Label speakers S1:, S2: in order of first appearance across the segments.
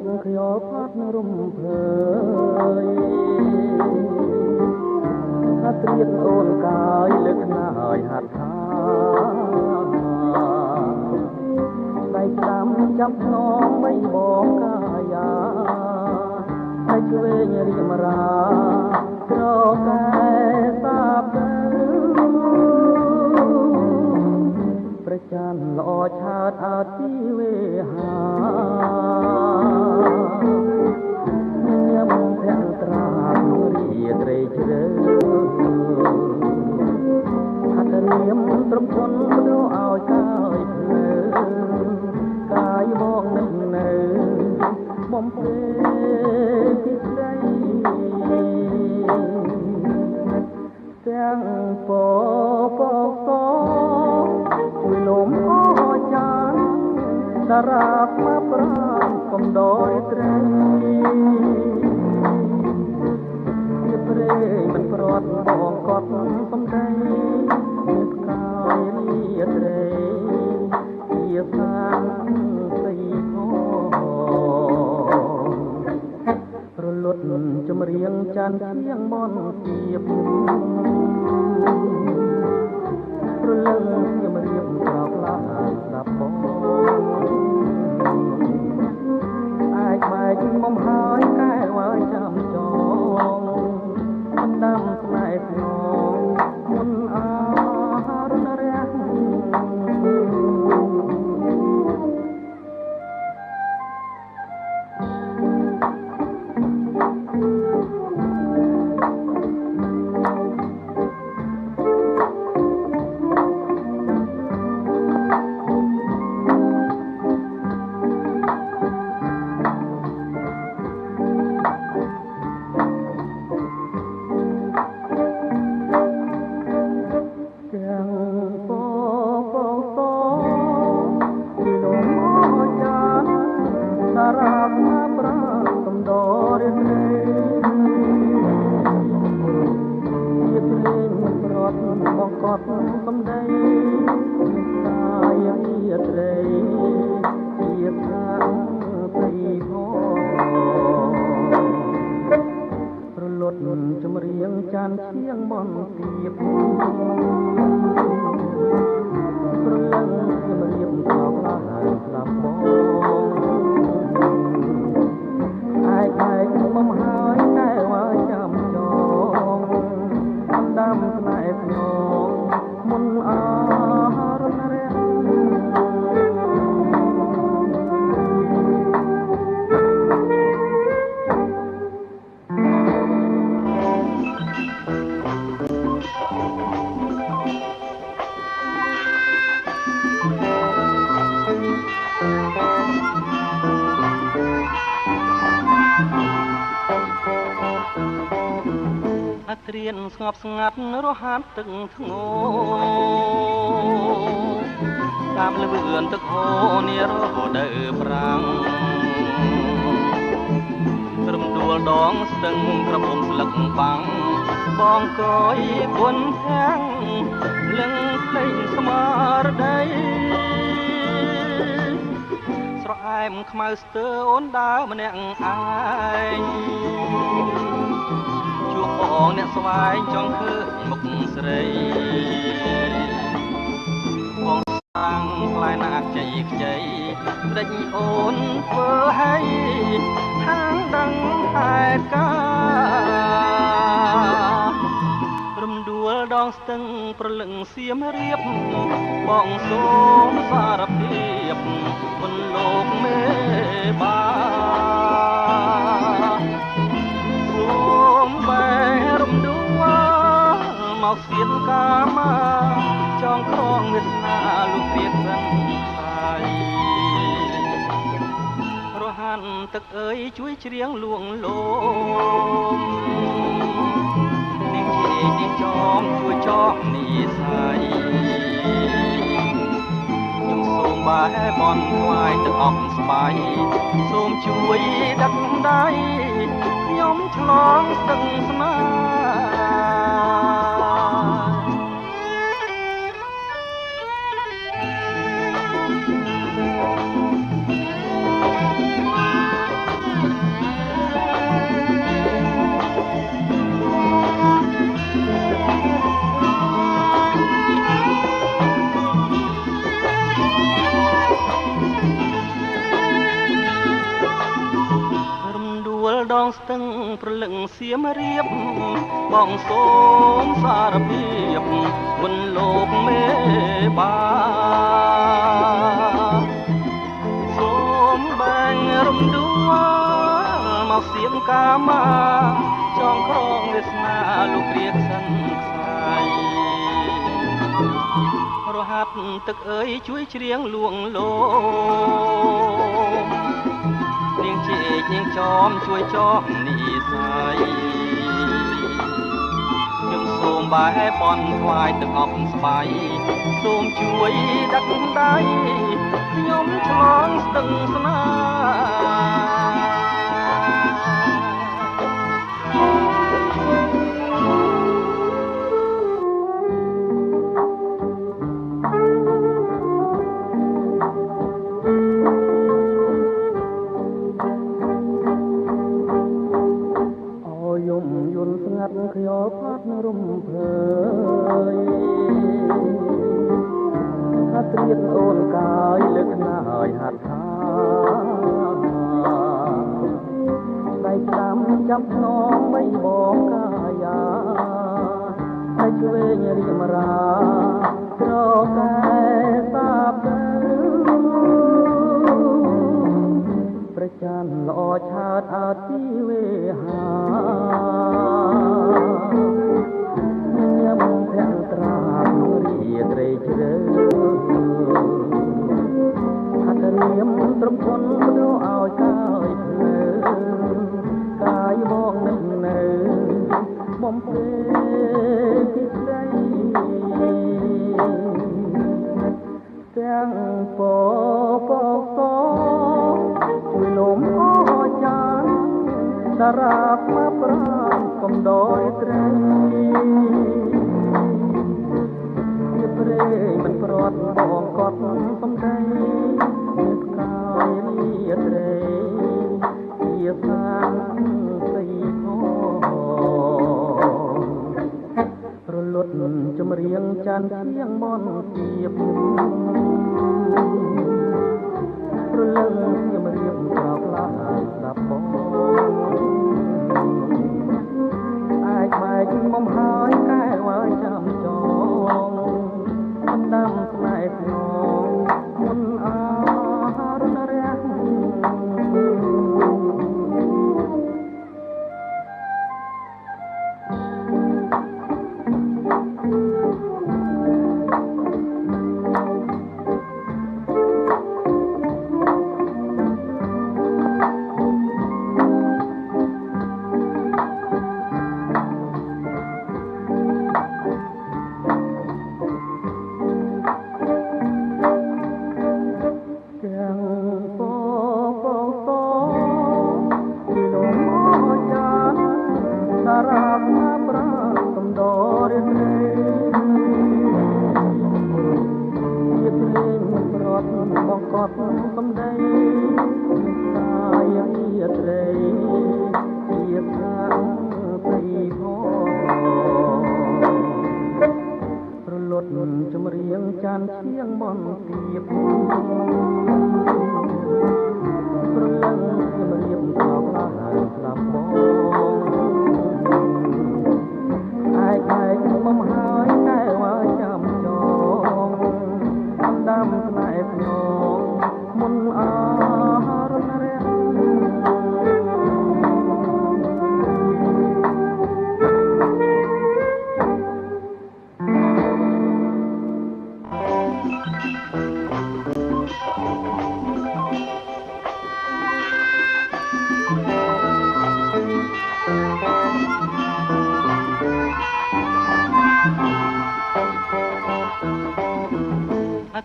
S1: ត់ខ្យល់ផាត់រំភើយហាត់ត្រៀតអូនកាយលើកខ្នើយហាត់ថាដៃស្ដាំចាប់ខ្នងបីបងកាយាដៃឆ្វេងរៀមរាត្រកែសាបព្រះច័ន្ទល្អឆើតអើតទីវេហាញ៉ាំភ័ក្ត្រាក្នុងរាត្រីជ្រៅហាត់រៀមត្រឹមគុណព្រោះឲ្យកាយភ្លើកាយបងនឹកនៅបំពេពីស្ដីទាំងពោពោសជួយលំអចានតារាបមកប្រាំកំដោយត្រីជាព្រេងមិនប្រត់បងកត់សំដីមានកាយរាត្រីជាសាងស្អីរលត់ចម្រៀងចានជាងមនទៀបរលឹងខ្ញុំរៀបក្រោកឡាស្ដាប់បងអាចបែកមុំហើយកែវឲ្យចាំចងមិនដាំស្នេហ៍ស្នងមុនអារនរះកំដីកាយរាត្រីជាខាងព្រៃផងរលត់ចម្រៀងចានជាងមនទៀបព្រលឹងខ្ញុំរៀបក្រោកឡាស្ដាប់បងអាចបែកមុំហើយកែវឲ្យចាំចងអំដាំស្នេហ៍ស្នងមុនអារនរះត្រៀនស្ងប់ស្ងាត់រហ័សទឹកធ្ងោតាមលឿនទឹកហូរនារដូវប្រាំងត្រឹមដួលដងស្ទឹងក្រមុំស្លឹកបាំងបងកយគុនធាំងលឹងភ្លេងស្មារតីស្រអែមខ្មៅស្ទើអូនដើរម្នាក់ឯងជួបបងអ្នកស្វែងចង់ឃើញមុខស្រីបងសាំងផ្លែណាក់ជ័យខ្ចីដេចអូនធ្វើឲ្យហាងដឹងហេតុការរំដួលដងស្ទឹងប្រលឹងសៀមរៀបបងសូមសារភាពគុណលោកមេបារំដួលមកស្ទៀតកាមាចងក្រងវាសនាលុបទៀតសិនហើយរហានទឹកអើយជួយច្រៀងលួងលោមនាងជានាងចងជួយចងនីស័យខ្ញុំសូមបែបនថ្វាយទឹកអប់ស្បៃសូមជួយដឹកដៃខ្ញុំឆ្លងស្ទឹងស្នេហ៍ ងស្ទឹងប្រលឹងសៀមរៀបបងសូមសារភាពគុណលោកមេបាសូមបែងរំដួលមកសៀមកាមាចងក្រងវាសនាលោកគ្រាក្សិនខ្សាយរហាត់ទឹកអើយជួយច្រៀងលួងលោមនាងជែកនាងចอมជួយចោមនីសាយខ្ញុំសូមបែបនថ្វាយទឹកអប់ស្បៃសូមជួយដឹកដៃខ្ញុំឆ្លងស្ទឹងស្នាខ្យល់ផាត់រំភើយហាត់ត្រៀតអូនកាយលើកខ្នើយហាត់ថាដៃស្ដាំចាប់ខ្នងបីបងកាយាដៃឆ្វេងរៀមរាត្រកែសាបទៅប្រចានល្អឆើតអើតទីវេហាត្រីជ្រៅហាត់រៀមត្រឹមគុណព្រោះឲ្យកាយភ្លើកាយបងនឹងនៅបំពេទីស្ដីទាំងពោពោសជួយលំអចានតារាបប្រាំកំដោយត្រីមិនប្រត់បងកត់សំដីផ្កាយលាត្រីជាសាងស្អីផងរលត់ចម្រៀងចានជាងមនទៀបរលឹងខ្ញុំរៀបក្រោកឡាស្ដាប់បងអាចបែកមុំហើយកែវឲ្យចាំចងដាំផ្នែកនងមុនអារនរះសំដីកាយរាត្រីជាខាងព្រៃផងរលត់ចម្រៀងចានឈៀងមនទៀបព្រលឹងខ្ញុំរៀបក្រោកឡាស្ដាប់បងឯកមុំហើយកែវចាំចងដាំផ្នែកនងមុនអារនរះ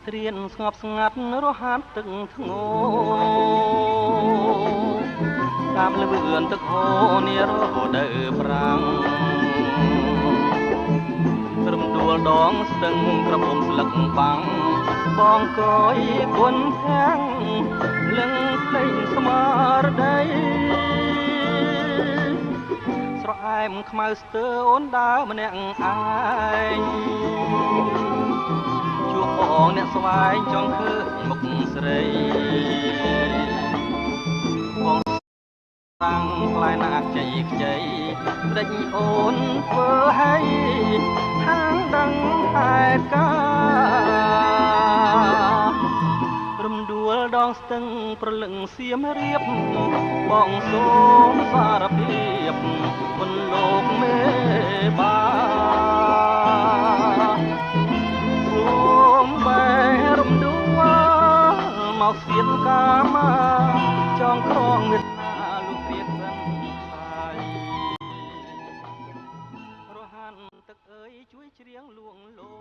S1: ត្រៀនស្ងប់ស្ងាត់រហ័សទឹកធ្ងោតាមលឿនទឹកហូរនារដូវប្រាំងត្រឹមដួលដងស្ទឹងក្រពុំស្លឹកបាំងបងកយគុណធាំងលឹងភ្លេងស្មារតីស្រអែមខ្មៅស្ទើអូនដើរម្នាក់ឯងជួបបងអ្នកស្វែងចង់ឃើញមុខស្រីបងតាំង លែណាកជ័យខ្ចីដេចអូនធ្វើឲ្យហាងដឹងហេតុការរំដួលដងស្ទឹងប្រលឹងសៀមរៀបបងសូមសារភាពគុណលោកមេបាសូមបែរំដួលមកស្វៀនកាមាចងក្រងមេត្តាលោកព្រាបសិនសាយរហានទឹកអើយជួយច្រៀងលួងលោ